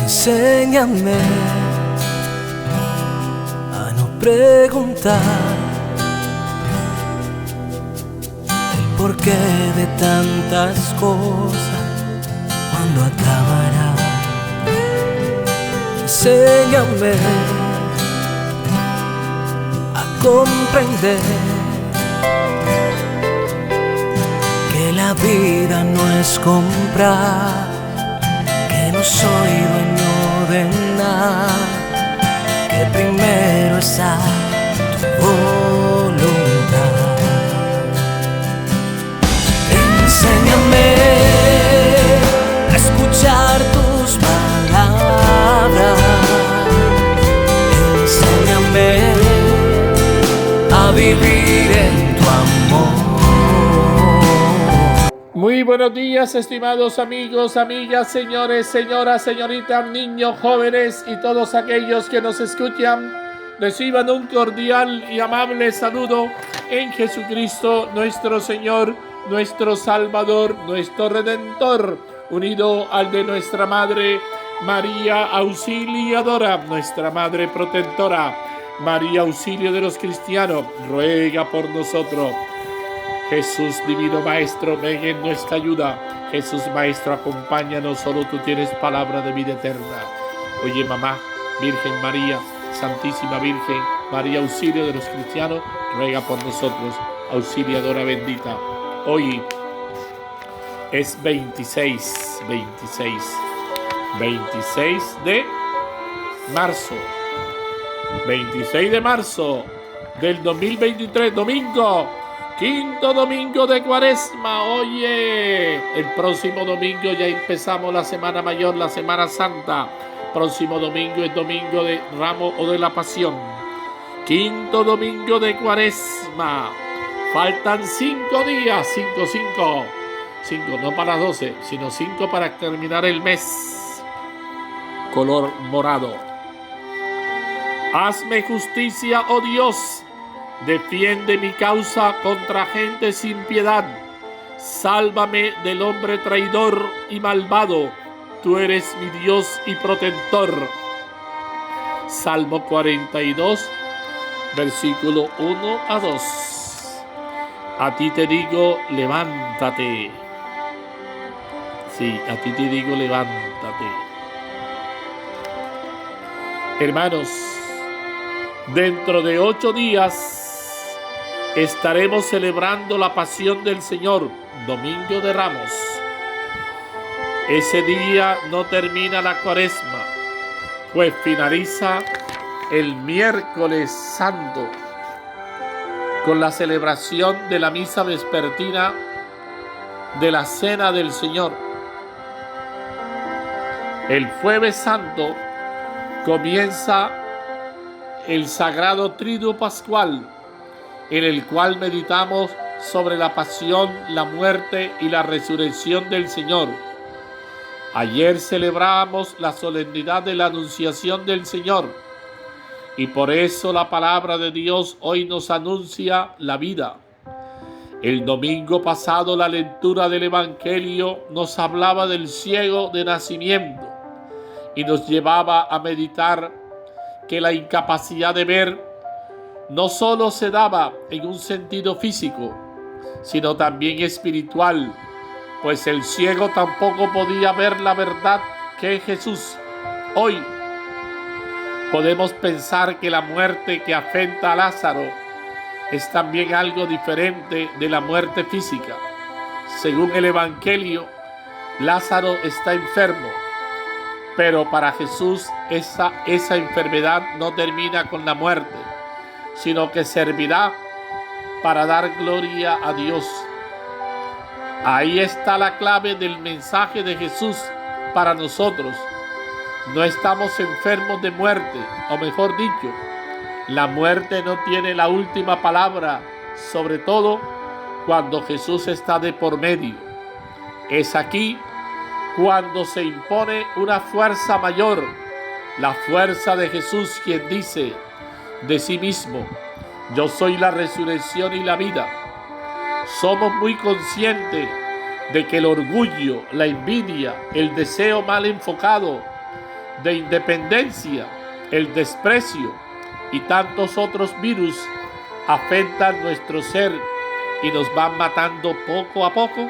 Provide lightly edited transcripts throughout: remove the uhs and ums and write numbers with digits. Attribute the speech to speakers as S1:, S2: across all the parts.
S1: Enséñame a no preguntar el porqué de tantas cosas, cuándo acabará. Enséñame a comprender que la vida no es comprar, que no soy dueño de nada, que primero está tu voluntad. Enséñame a escuchar tus palabras, enséñame a vivir en tu amor.
S2: Muy buenos días, estimados amigos, amigas, señores, señoras, señoritas, niños, jóvenes y todos aquellos que nos escuchan. Reciban un cordial y amable saludo en Jesucristo, nuestro Señor, nuestro Salvador, nuestro Redentor, unido al de nuestra Madre María Auxiliadora, nuestra Madre Protectora. María, auxilio de los cristianos, ruega por nosotros. Jesús, divino Maestro, ven en nuestra ayuda. Jesús, Maestro, acompáñanos, solo tú tienes palabra de vida eterna. Oye, mamá, Virgen María, Santísima Virgen, María, auxilio de los cristianos, ruega por nosotros, auxiliadora bendita. Hoy es 26 de marzo. 26 de marzo del 2023, domingo. Quinto domingo de Cuaresma. Oye, el próximo domingo ya empezamos la Semana Mayor, la Semana Santa. Próximo domingo es domingo de Ramos o de la Pasión. Quinto domingo de Cuaresma. Faltan 5 días, 5, no para 12, sino 5 para terminar el mes. Color morado. Hazme justicia, oh Dios. Defiende mi causa contra gente sin piedad. Sálvame del hombre traidor y malvado. Tú eres mi Dios y protector. Salmo 42, versículo 1 a 2. A ti te digo, levántate. Sí, a ti te digo, levántate. Hermanos, dentro de 8 días estaremos celebrando la Pasión del Señor, Domingo de Ramos. Ese día no termina la Cuaresma, pues finaliza el miércoles santo con la celebración de la misa vespertina de la Cena del Señor. El jueves santo comienza el sagrado Triduo Pascual, en el cual meditamos sobre la pasión, la muerte y la resurrección del Señor. Ayer celebramos la solemnidad de la Anunciación del Señor, y por eso la palabra de Dios hoy nos anuncia la vida. El domingo pasado la lectura del Evangelio nos hablaba del ciego de nacimiento y nos llevaba a meditar que la incapacidad de ver no solo se daba en un sentido físico, sino también espiritual, pues el ciego tampoco podía ver la verdad que es Jesús. Hoy podemos pensar que la muerte que afecta a Lázaro es también algo diferente de la muerte física. Según el Evangelio, Lázaro está enfermo, pero para Jesús esa enfermedad no termina con la muerte, sino que servirá para dar gloria a Dios. Ahí está la clave del mensaje de Jesús para nosotros. No estamos enfermos de muerte, o mejor dicho, la muerte no tiene la última palabra, sobre todo cuando Jesús está de por medio. Es aquí cuando se impone una fuerza mayor, la fuerza de Jesús, quien dice de sí mismo: yo soy la resurrección y la vida. Somos muy conscientes de que el orgullo, la envidia, el deseo mal enfocado de independencia, el desprecio y tantos otros virus afectan nuestro ser y nos van matando poco a poco?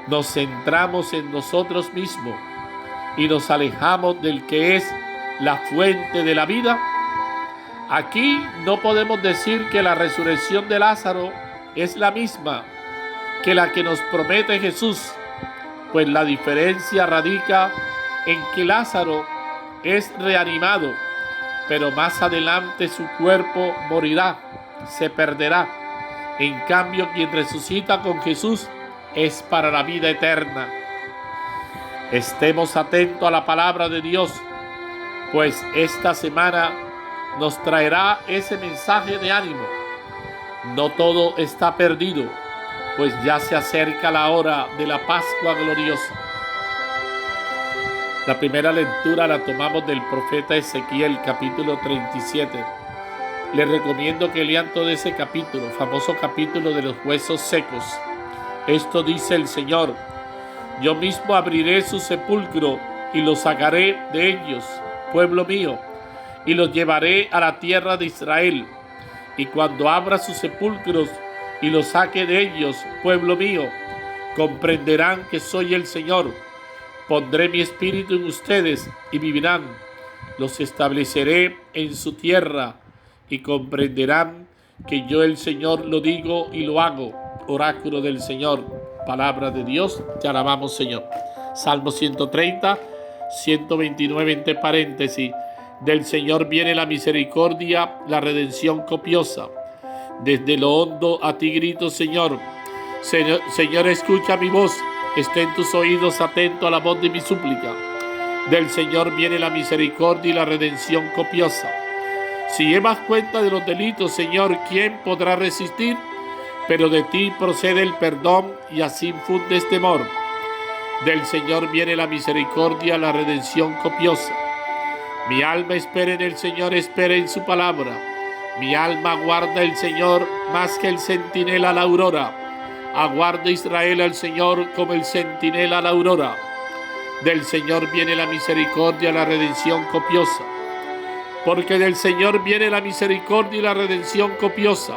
S2: Nos centramos en nosotros mismos y nos alejamos del que es la fuente de la vida. Aquí no podemos decir que la resurrección de Lázaro es la misma que la que nos promete Jesús, pues la diferencia radica en que Lázaro es reanimado, pero más adelante su cuerpo morirá, se perderá. En cambio, quien resucita con Jesús es para la vida eterna. Estemos atentos a la palabra de Dios, pues esta semana nos traerá ese mensaje de ánimo. No todo está perdido, pues ya se acerca la hora de la Pascua gloriosa. La primera lectura la tomamos del profeta Ezequiel, capítulo 37. Les recomiendo que lean todo ese capítulo, famoso capítulo de los huesos secos. Esto dice el Señor: yo mismo abriré su sepulcro y los sacaré de ellos, pueblo mío, y los llevaré a la tierra de Israel. Y cuando abra sus sepulcros y los saque de ellos, pueblo mío, comprenderán que soy el Señor. Pondré mi espíritu en ustedes y vivirán. Los estableceré en su tierra y comprenderán que yo el Señor lo digo y lo hago. Oráculo del Señor. Palabra de Dios. Te alabamos, Señor. Salmo 130, 129 entre paréntesis. Del Señor viene la misericordia, la redención copiosa. Desde lo hondo a ti grito, Señor. Señor, escucha mi voz. Esté en tus oídos atento a la voz de mi súplica. Del Señor viene la misericordia y la redención copiosa. Si llevas cuenta de los delitos, Señor, ¿quién podrá resistir? Pero de ti procede el perdón y así infundes temor. Del Señor viene la misericordia, la redención copiosa. Mi alma espera en el Señor, espera en su palabra. Mi alma aguarda el Señor más que el centinela a la aurora. Aguarda Israel al Señor como el centinela a la aurora. Del Señor viene la misericordia, la redención copiosa. Porque del Señor viene la misericordia y la redención copiosa,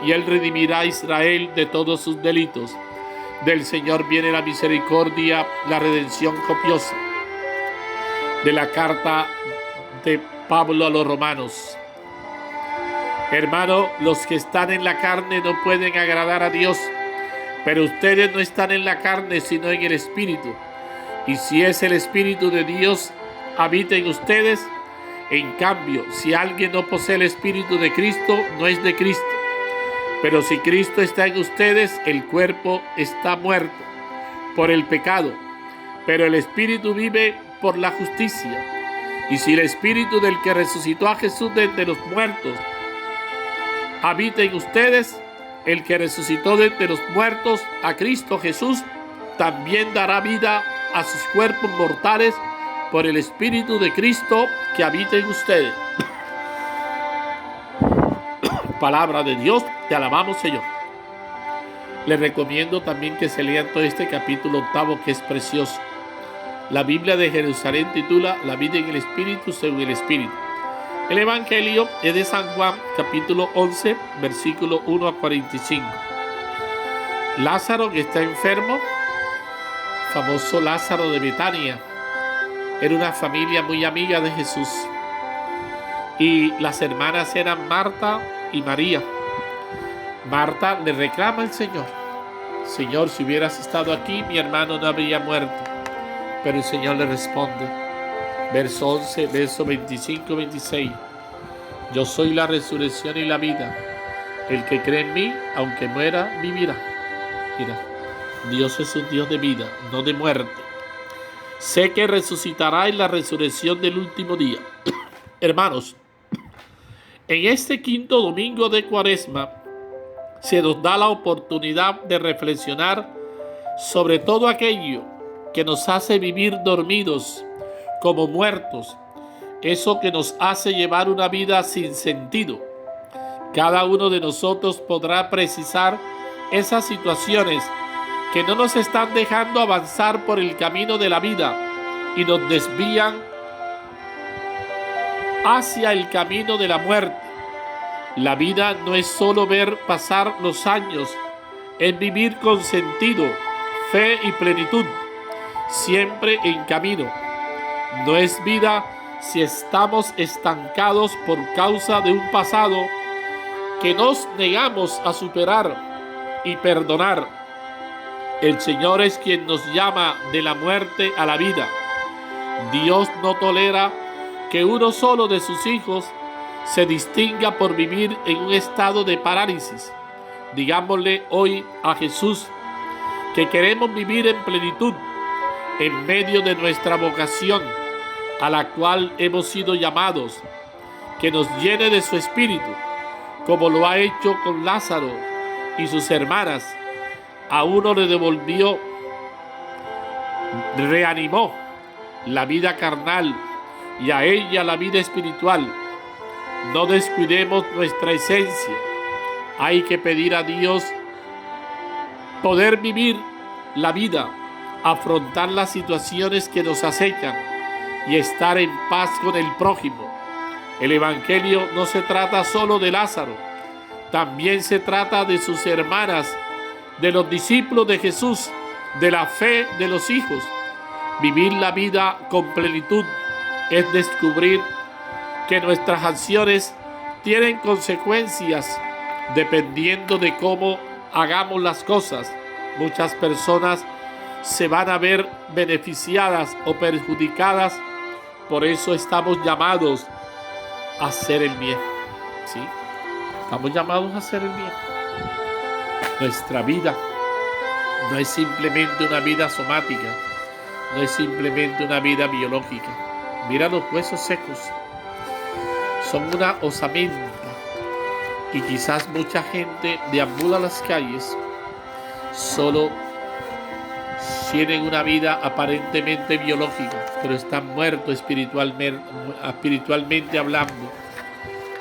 S2: y Él redimirá a Israel de todos sus delitos. Del Señor viene la misericordia, la redención copiosa. De la carta de Pablo a los romanos. Hermano, los que están en la carne no pueden agradar a Dios, pero ustedes no están en la carne, sino en el Espíritu. Y si es el Espíritu de Dios habita en ustedes, en cambio, si alguien no posee el Espíritu de Cristo, no es de Cristo. Pero si Cristo está en ustedes, el cuerpo está muerto por el pecado, pero el Espíritu vive por la justicia. Y si el Espíritu del que resucitó a Jesús de entre los muertos habita en ustedes, el que resucitó de entre los muertos a Cristo Jesús también dará vida a sus cuerpos mortales por el Espíritu de Cristo que habita en ustedes. Palabra de Dios, te alabamos, Señor. Les recomiendo también que se lean todo este capítulo 8, que es precioso. La Biblia de Jerusalén titula La vida en el Espíritu según el Espíritu. El Evangelio es de San Juan, capítulo 11, versículo 1 a 45. Lázaro, que está enfermo, famoso Lázaro de Betania, era una familia muy amiga de Jesús. Y las hermanas eran Marta y María. Marta le reclama al Señor: Señor, si hubieras estado aquí, mi hermano no habría muerto. Pero el Señor le responde, verso 11, verso 25 y 26. Yo soy la resurrección y la vida. El que cree en mí, aunque muera, vivirá. Mira, Dios es un Dios de vida, no de muerte. Sé que resucitará en la resurrección del último día. Hermanos, en este quinto domingo de Cuaresma se nos da la oportunidad de reflexionar sobre todo aquello que nos hace vivir dormidos, como muertos, eso que nos hace llevar una vida sin sentido. Cada uno de nosotros podrá precisar esas situaciones que no nos están dejando avanzar por el camino de la vida, y nos desvían hacia el camino de la muerte. La vida no es solo ver pasar los años, es vivir con sentido, fe y plenitud, siempre en camino. No es vida si estamos estancados por causa de un pasado que nos negamos a superar y perdonar. El Señor es quien nos llama de la muerte a la vida. Dios no tolera que uno solo de sus hijos se distinga por vivir en un estado de parálisis. Digámosle hoy a Jesús que queremos vivir en plenitud en medio de nuestra vocación a la cual hemos sido llamados, que nos llene de su espíritu, como lo ha hecho con Lázaro y sus hermanas. A uno le devolvió, reanimó la vida carnal y a ella la vida espiritual. No descuidemos nuestra esencia. Hay que pedir a Dios poder vivir la vida, afrontar las situaciones que nos acechan y estar en paz con el prójimo. El Evangelio no se trata solo de Lázaro, también se trata de sus hermanas, de los discípulos de Jesús, de la fe de los hijos. Vivir la vida con plenitud es descubrir que nuestras acciones tienen consecuencias dependiendo de cómo hagamos las cosas. Muchas personas se van a ver beneficiadas o perjudicadas. Por eso estamos llamados a hacer el bien. ¿Sí? Estamos llamados a hacer el bien. Nuestra vida no es simplemente una vida somática, no es simplemente una vida biológica. Mira los huesos secos, son una osamenta, y quizás mucha gente deambula las calles, solo tienen una vida aparentemente biológica, pero están muertos espiritualmente hablando,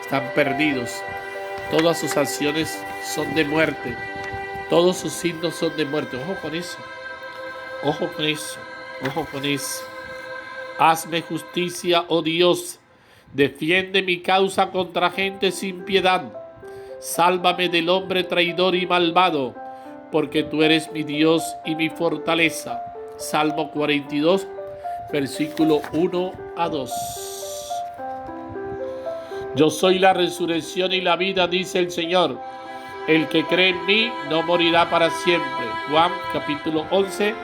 S2: están perdidos. Todas sus acciones son de muerte, todos sus signos son de muerte. Ojo con eso, ojo con eso, ojo con eso. Hazme justicia, oh Dios, defiende mi causa contra gente sin piedad. Sálvame del hombre traidor y malvado, porque tú eres mi Dios y mi fortaleza. Salmo 42, versículo 1 a 2. Yo soy la resurrección y la vida, dice el Señor. El que cree en mí no morirá para siempre. Juan capítulo 11,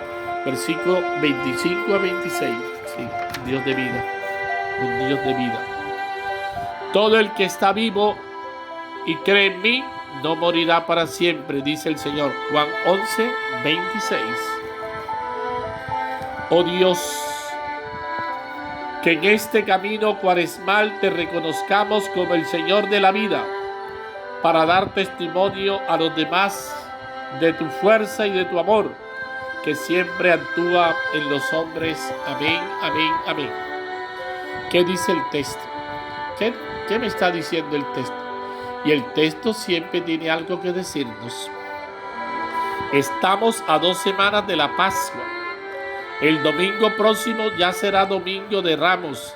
S2: versículo 25 a 26. Sí, Dios de vida, un Dios de vida. Todo el que está vivo y cree en mí no morirá para siempre, dice el Señor. Juan 11, 26. Oh Dios, que en este camino cuaresmal te reconozcamos como el Señor de la vida, para dar testimonio a los demás de tu fuerza y de tu amor, que siempre actúa en los hombres. Amén, amén, amén. ¿Qué dice el texto? ¿Qué me está diciendo el texto? Y el texto siempre tiene algo que decirnos. Estamos a 2 semanas de la Pascua. El domingo próximo ya será Domingo de Ramos,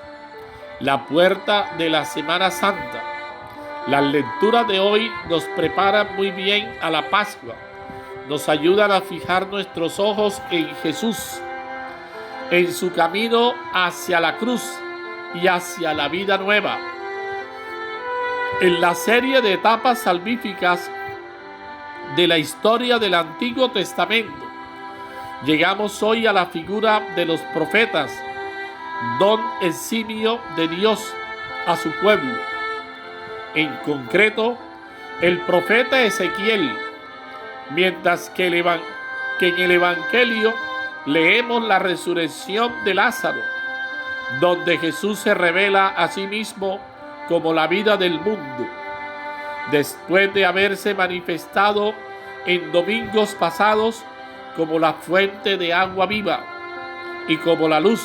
S2: la puerta de la Semana Santa. Las lecturas de hoy nos preparan muy bien a la Pascua. Nos ayudan a fijar nuestros ojos en Jesús, en su camino hacia la cruz y hacia la vida nueva. En la serie de etapas salvíficas de la historia del Antiguo Testamento, llegamos hoy a la figura de los profetas, don eximio de Dios a su pueblo. En concreto, el profeta Ezequiel, mientras que en el Evangelio leemos la resurrección de Lázaro, donde Jesús se revela a sí mismo como la vida del mundo, después de haberse manifestado en domingos pasados como la fuente de agua viva y como la luz.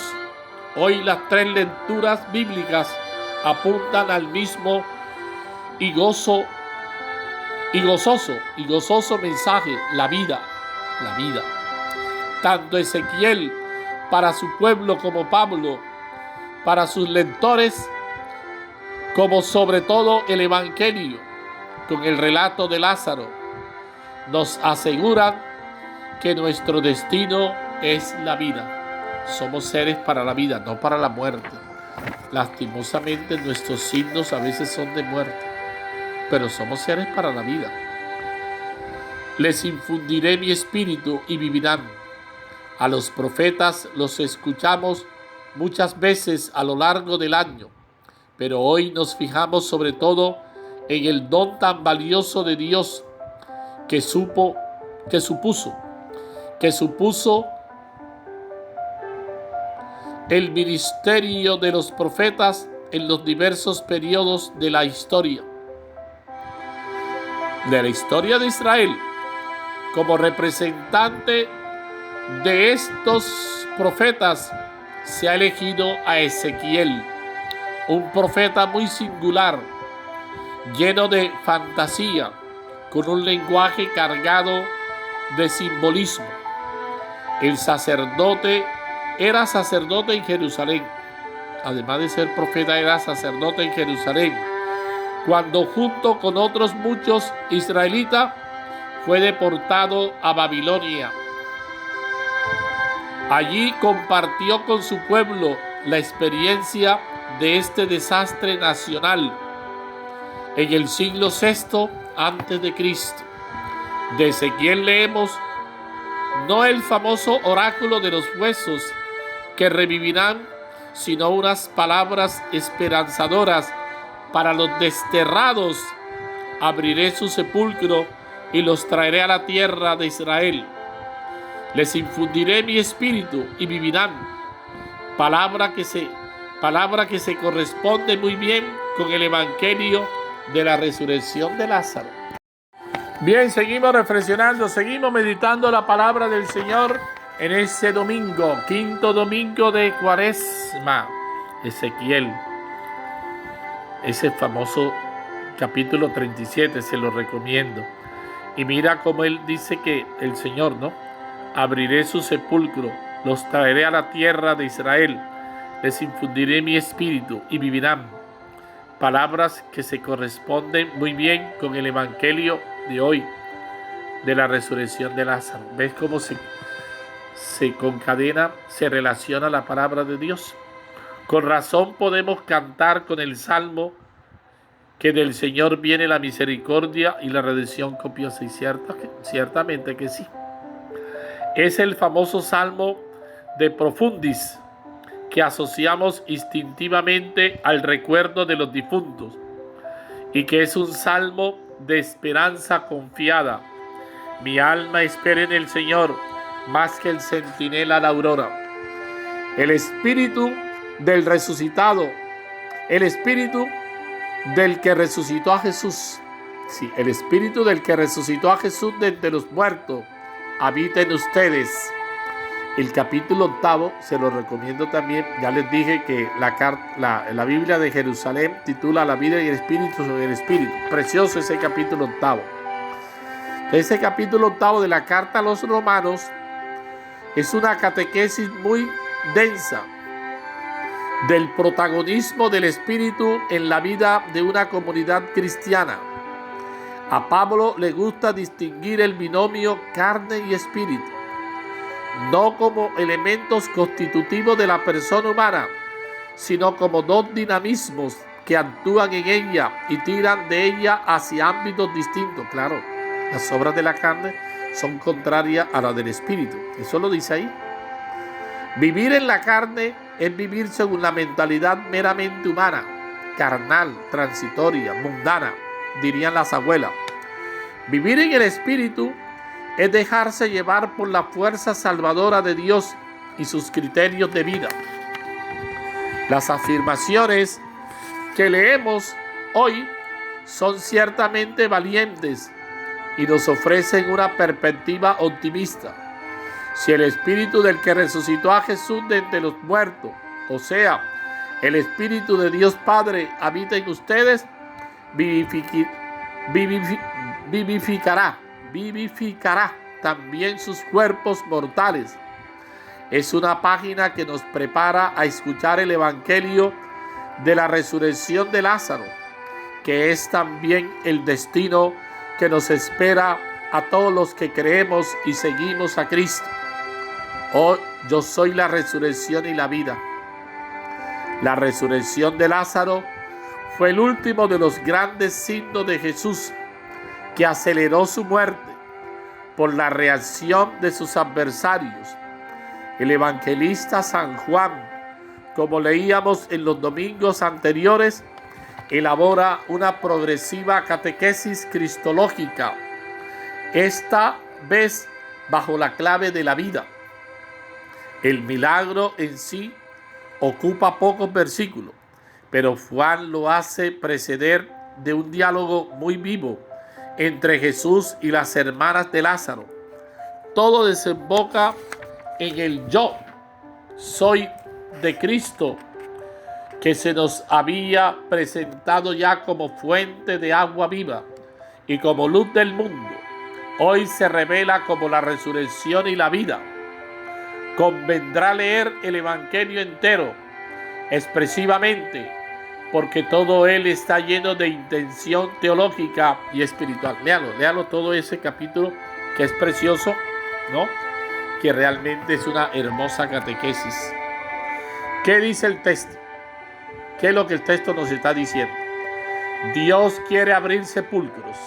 S2: Hoy las 3 lecturas bíblicas apuntan al mismo y gozoso mensaje: la vida, la vida. Tanto Ezequiel para su pueblo como Pablo, para sus lectores como sobre todo el Evangelio, con el relato de Lázaro, nos aseguran que nuestro destino es la vida. Somos seres para la vida, no para la muerte. Lastimosamente nuestros signos a veces son de muerte, pero somos seres para la vida. Les infundiré mi espíritu y vivirán. A los profetas los escuchamos muchas veces a lo largo del año, pero hoy nos fijamos sobre todo en el don tan valioso de Dios que supuso el ministerio de los profetas en los diversos periodos de la historia de Israel. Como representante de estos profetas se ha elegido a Ezequiel, un profeta muy singular, lleno de fantasía, con un lenguaje cargado de simbolismo. El sacerdote era sacerdote en Jerusalén. Además de ser profeta, era sacerdote en Jerusalén, cuando junto con otros muchos israelitas fue deportado a Babilonia. Allí compartió con su pueblo la experiencia de este desastre nacional en el siglo VI antes de Cristo. De Ezequiel leemos no el famoso oráculo de los huesos que revivirán, sino unas palabras esperanzadoras para los desterrados. Abriré su sepulcro y los traeré a la tierra de Israel. Les infundiré mi espíritu y vivirán. Palabra que se corresponde muy bien con el evangelio de la resurrección de Lázaro. Bien, seguimos reflexionando, seguimos meditando la palabra del Señor en ese domingo, quinto domingo de Cuaresma. Ezequiel, ese famoso capítulo 37, se lo recomiendo. Y mira cómo él dice que el Señor, ¿no? Abriré su sepulcro, los traeré a la tierra de Israel, les infundiré mi espíritu y vivirán. Palabras que se corresponden muy bien con el evangelio de hoy, de la resurrección de Lázaro. ¿Ves cómo se concadena, se relaciona la palabra de Dios? Con razón podemos cantar con el salmo que del Señor viene la misericordia y la redención copiosa, y ciertamente que sí. Es el famoso salmo de Profundis, que asociamos instintivamente al recuerdo de los difuntos, y que es un salmo de esperanza confiada. Mi alma espera en el Señor, más que el centinela a la aurora. El espíritu del resucitado, el espíritu del que resucitó a Jesús, sí, el espíritu del que resucitó a Jesús de entre los muertos, habita en ustedes. El capítulo 8, se lo recomiendo también. Ya les dije que la Biblia de Jerusalén titula La vida y el espíritu sobre el espíritu. Precioso ese capítulo 8. Ese capítulo 8 de la carta a los romanos es una catequesis muy densa del protagonismo del espíritu en la vida de una comunidad cristiana. A Pablo le gusta distinguir el binomio carne y espíritu, no como elementos constitutivos de la persona humana, sino como dos dinamismos que actúan en ella y tiran de ella hacia ámbitos distintos. Claro, las obras de la carne son contrarias a las del espíritu. Eso lo dice ahí. Vivir en la carne es vivir según la mentalidad meramente humana, carnal, transitoria, mundana, dirían las abuelas. Vivir en el espíritu es dejarse llevar por la fuerza salvadora de Dios y sus criterios de vida. Las afirmaciones que leemos hoy son ciertamente valientes y nos ofrecen una perspectiva optimista. Si el espíritu del que resucitó a Jesús de entre los muertos, o sea, el espíritu de Dios Padre, habita en ustedes, vivificará también sus cuerpos mortales. Es una página que nos prepara a escuchar el evangelio de la resurrección de Lázaro, que es también el destino que nos espera a todos los que creemos y seguimos a Cristo. Oh, yo soy la resurrección y la vida. La resurrección de Lázaro fue el último de los grandes signos de Jesús, que aceleró su muerte por la reacción de sus adversarios. El evangelista San Juan, como leíamos en los domingos anteriores, elabora una progresiva catequesis cristológica, esta vez bajo la clave de la vida. El milagro en sí ocupa pocos versículos, pero Juan lo hace preceder de un diálogo muy vivo entre Jesús y las hermanas de Lázaro. Todo desemboca en el yo soy de Cristo, que se nos había presentado ya como fuente de agua viva y como luz del mundo. Hoy se revela como la resurrección y la vida. Convendrá leer el evangelio entero, expresivamente, porque todo él está lleno de intención teológica y espiritual. Léalo todo ese capítulo, que es precioso, ¿no? Que realmente es una hermosa catequesis. ¿Qué dice el texto? ¿Qué es lo que el texto nos está diciendo? Dios quiere abrir sepulcros.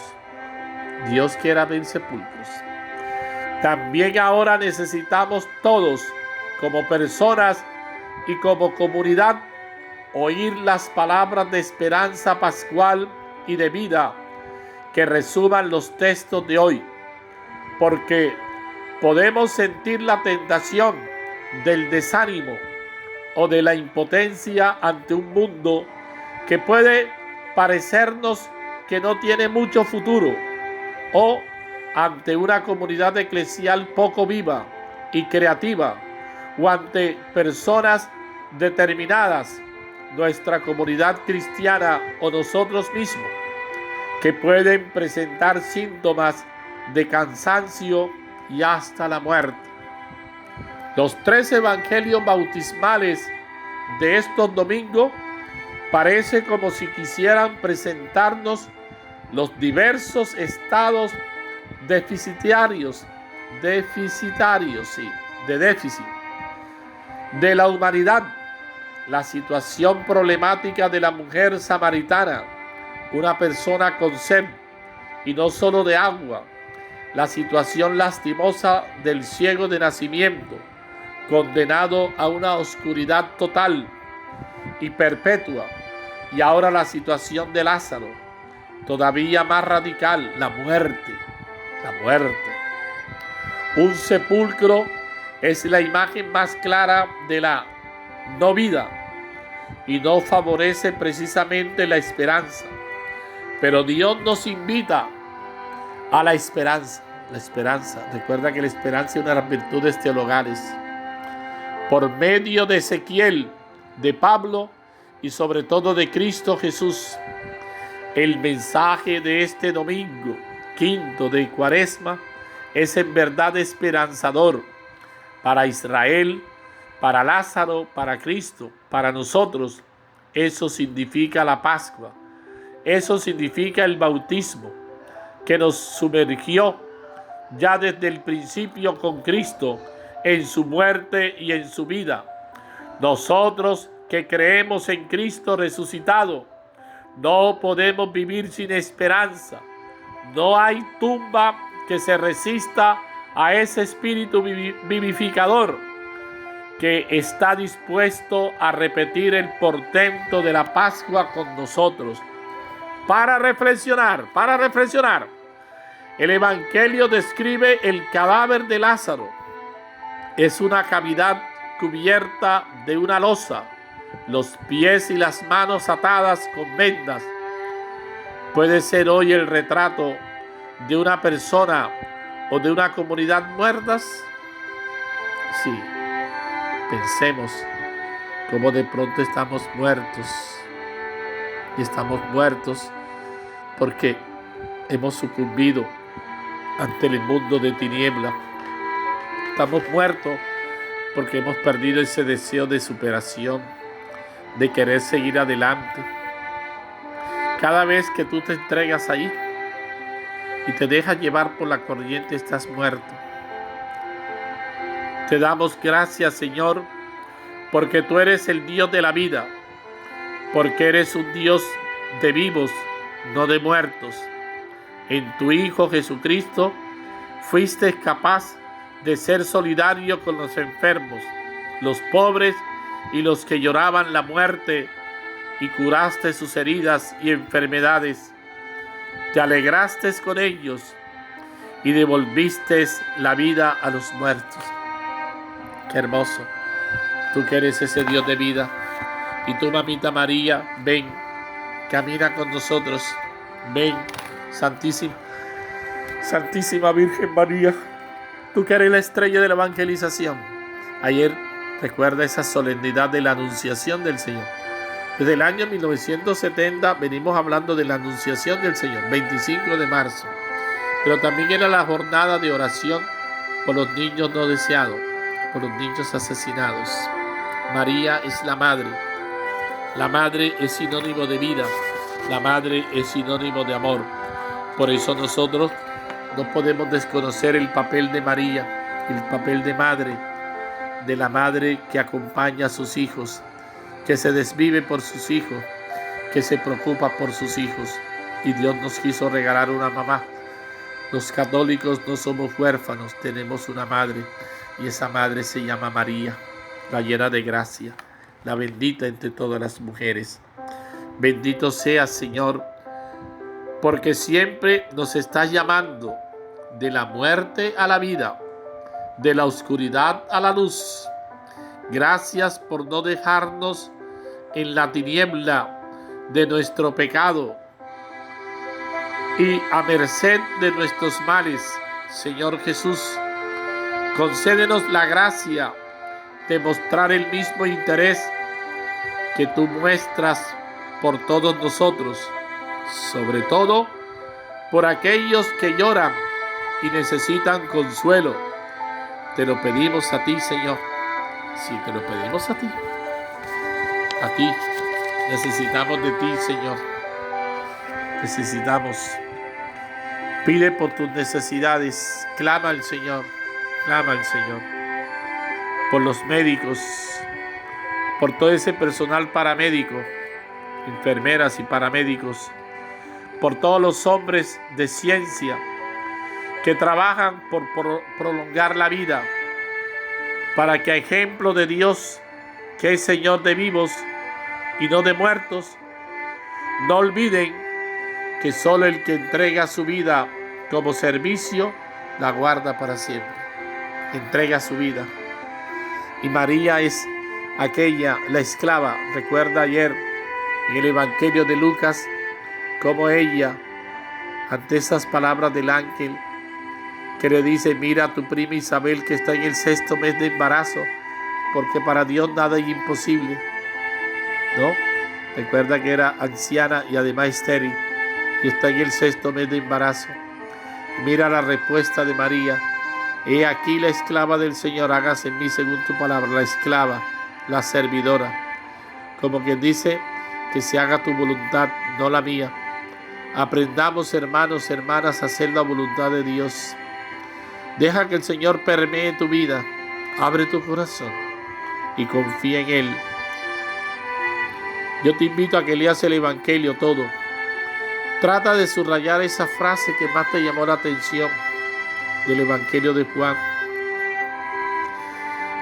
S2: Dios quiere abrir sepulcros. También ahora necesitamos todos, como personas y como comunidad, oír las palabras de esperanza pascual y de vida que resuman los textos de hoy, porque podemos sentir la tentación del desánimo o de la impotencia ante un mundo que puede parecernos que no tiene mucho futuro, o ante una comunidad eclesial poco viva y creativa, o ante personas determinadas, nuestra comunidad cristiana o nosotros mismos, que pueden presentar síntomas de cansancio y hasta la muerte. Los 3 evangelios bautismales de estos domingos parece como si quisieran presentarnos los diversos estados deficitarios de déficit de la humanidad. La situación problemática de la mujer samaritana, una persona con sed y no solo de agua. La situación lastimosa del ciego de nacimiento, condenado a una oscuridad total y perpetua. Y ahora la situación de Lázaro, todavía más radical, la muerte. La muerte. Un sepulcro es la imagen más clara de la no vida y no favorece precisamente la esperanza. Pero Dios nos invita a la esperanza. La esperanza. Recuerda que la esperanza es una de las virtudes teologales. Por medio de Ezequiel, de Pablo y sobre todo de Cristo Jesús. El mensaje de este domingo, quinto de Cuaresma, es en verdad esperanzador para Israel, para Lázaro, para Cristo, para nosotros. Eso significa la Pascua. Eso significa el bautismo, que nos sumergió ya desde el principio con Cristo en su muerte y en su vida. Nosotros que creemos en Cristo resucitado, no podemos vivir sin esperanza. No hay tumba que se resista a ese espíritu vivificador que está dispuesto a repetir el portento de la Pascua con nosotros. Para reflexionar, el Evangelio describe el cadáver de Lázaro. Es una cavidad cubierta de una losa, los pies y las manos atadas con vendas. ¿Puede ser hoy el retrato de una persona o de una comunidad muertas? Sí, pensemos cómo de pronto estamos muertos. Y estamos muertos porque hemos sucumbido ante el mundo de tiniebla. Estamos muertos porque hemos perdido ese deseo de superación, de querer seguir adelante. Cada vez que tú te entregas ahí y te dejas llevar por la corriente, estás muerto. Te damos gracias, Señor, porque tú eres el Dios de la vida, porque eres un Dios de vivos, no de muertos. En tu Hijo Jesucristo fuiste capaz de ser solidario con los enfermos, los pobres y los que lloraban la muerte, y curaste sus heridas y enfermedades. Te alegraste con ellos y devolviste la vida a los muertos. Qué hermoso. Tú que eres ese Dios de vida. Y tú, mamita María, ven, camina con nosotros. Ven, Santísima Virgen María. Tú que eres la estrella de la evangelización. Ayer recuerda esa solemnidad de la Anunciación del Señor. Desde el año 1970 venimos hablando de la Anunciación del Señor, 25 de marzo. Pero también era la jornada de oración por los niños no deseados, por los niños asesinados. María es la madre. La madre es sinónimo de vida. La madre es sinónimo de amor. Por eso nosotros no podemos desconocer el papel de María, el papel de madre, de la madre que acompaña a sus hijos, que se desvive por sus hijos, que se preocupa por sus hijos. Y Dios nos quiso regalar una mamá. Los católicos no somos huérfanos, tenemos una madre, y esa madre se llama María, la llena de gracia, la bendita entre todas las mujeres. Bendito seas, Señor, porque siempre nos estás llamando de la muerte a la vida, de la oscuridad a la luz. Gracias por no dejarnos en la tiniebla de nuestro pecado y a merced de nuestros males. Señor Jesús, concédenos la gracia de mostrar el mismo interés que tú muestras por todos nosotros, sobre todo por aquellos que lloran y necesitan consuelo. Te lo pedimos a ti, Señor. Sí, te lo pedimos a ti. A ti. Necesitamos de ti, Señor. Necesitamos. Pide por tus necesidades. Clama al Señor. Clama al Señor. Por los médicos. Por todo ese personal paramédico. Enfermeras y paramédicos. Por todos los hombres de ciencia que trabajan por prolongar la vida, para que a ejemplo de Dios, que es Señor de vivos y no de muertos, no olviden que solo el que entrega su vida como servicio, la guarda para siempre. Entrega su vida. Y María es aquella, la esclava. Recuerda ayer en el Evangelio de Lucas, cómo ella, ante esas palabras del ángel, que le dice: mira a tu prima Isabel, que está en el 6º mes de embarazo, porque para Dios nada es imposible, ¿no? Recuerda que era anciana y además estéril, y está en el 6º mes de embarazo. Mira la respuesta de María: he aquí la esclava del Señor, hágase en mí según tu palabra. La esclava, la servidora, como quien dice: que se haga tu voluntad, no la mía. Aprendamos, hermanos, hermanas, a hacer la voluntad de Dios. Deja que el Señor permee tu vida. Abre tu corazón y confía en Él. Yo te invito a que leas el Evangelio todo. Trata de subrayar esa frase que más te llamó la atención del Evangelio de Juan.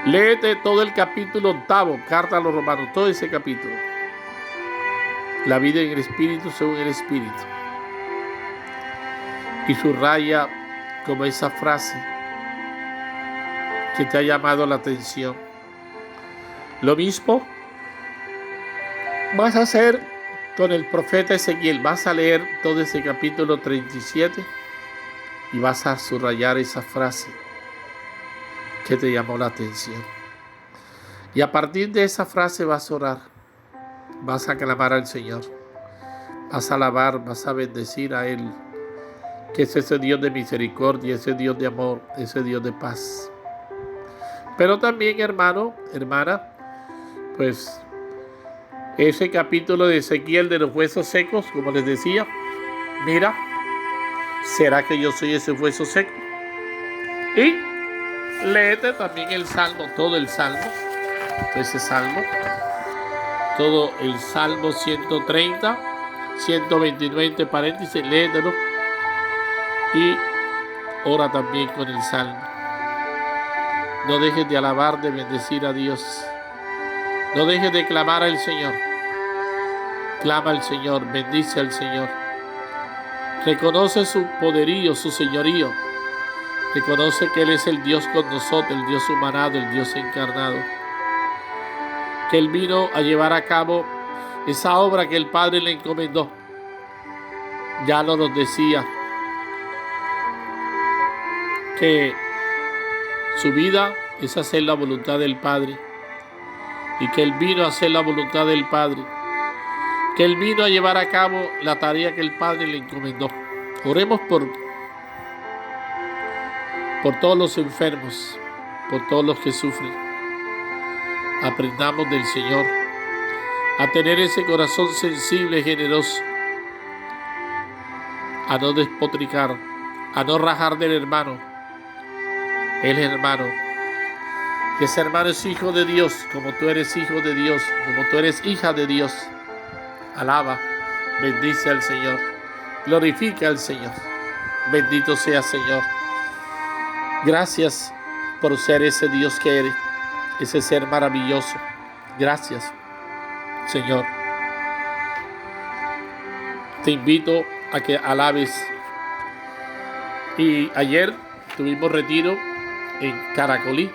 S2: Léete todo el capítulo 8, Carta a los Romanos, todo ese capítulo. La vida en el Espíritu según el Espíritu. Y subraya como esa frase que te ha llamado la atención. Lo mismo vas a hacer con el profeta Ezequiel. Vas a leer todo ese capítulo 37 y vas a subrayar esa frase que te llamó la atención. Y a partir de esa frase vas a orar, vas a clamar al Señor, vas a alabar, vas a bendecir a Él, que es ese Dios de misericordia, ese Dios de amor, ese Dios de paz. Pero también, hermano, hermana, pues ese capítulo de Ezequiel de los huesos secos, como les decía, mira, ¿será que yo soy ese hueso seco? Y léete también el Salmo, todo el Salmo, ese Salmo, todo el Salmo 130, 129 entre paréntesis, léetelo y ora también con el Salmo. No dejes de alabar, de bendecir a Dios. No dejes de clamar al Señor. Clama al Señor, bendice al Señor. Reconoce su poderío, su señorío. Reconoce que Él es el Dios con nosotros, el Dios humanado, el Dios encarnado. Que Él vino a llevar a cabo esa obra que el Padre le encomendó. Ya nos decía que su vida es hacer la voluntad del Padre. Y que Él vino a hacer la voluntad del Padre. Que Él vino a llevar a cabo la tarea que el Padre le encomendó. Oremos por todos los enfermos, por todos los que sufren. Aprendamos del Señor a tener ese corazón sensible y generoso, a no despotricar, a no rajar del hermano. El hermano, que ese hermano es hijo de Dios, como tú eres hijo de Dios, como tú eres hija de Dios. Alaba, bendice al Señor, glorifica al Señor. Bendito sea Señor. Gracias por ser ese Dios que eres, ese ser maravilloso. Gracias, Señor. Te invito a que alabes. Y ayer tuvimos retiro en Caracolí,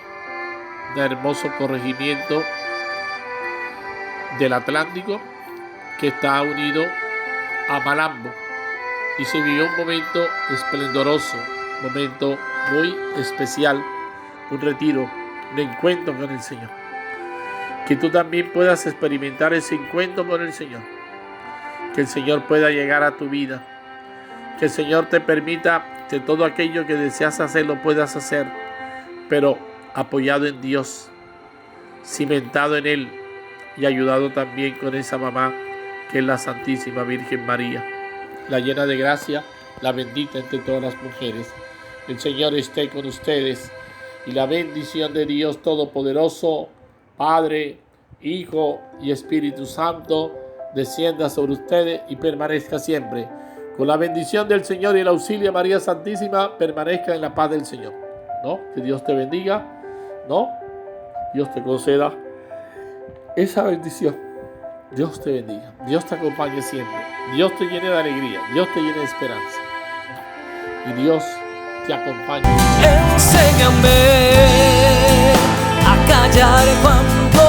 S2: un hermoso corregimiento del Atlántico que está unido a Malambo, y se vivió un momento esplendoroso, un momento muy especial, un retiro, un encuentro con el Señor. Que tú también puedas experimentar ese encuentro con el Señor, que el Señor pueda llegar a tu vida, que el Señor te permita que todo aquello que deseas hacer lo puedas hacer, pero apoyado en Dios, cimentado en Él y ayudado también con esa mamá que es la Santísima Virgen María, la llena de gracia, la bendita entre todas las mujeres. El Señor esté con ustedes y la bendición de Dios Todopoderoso, Padre, Hijo y Espíritu Santo, descienda sobre ustedes y permanezca siempre. Con la bendición del Señor y el auxilio de María Santísima, permanezca en la paz del Señor. ¿No? Que Dios te bendiga. ¿No? Dios te conceda esa bendición. Dios te bendiga. Dios te acompañe siempre. Dios te llene de alegría. Dios te llene de esperanza. Y Dios te acompañe.
S1: Enséñame a callar cuando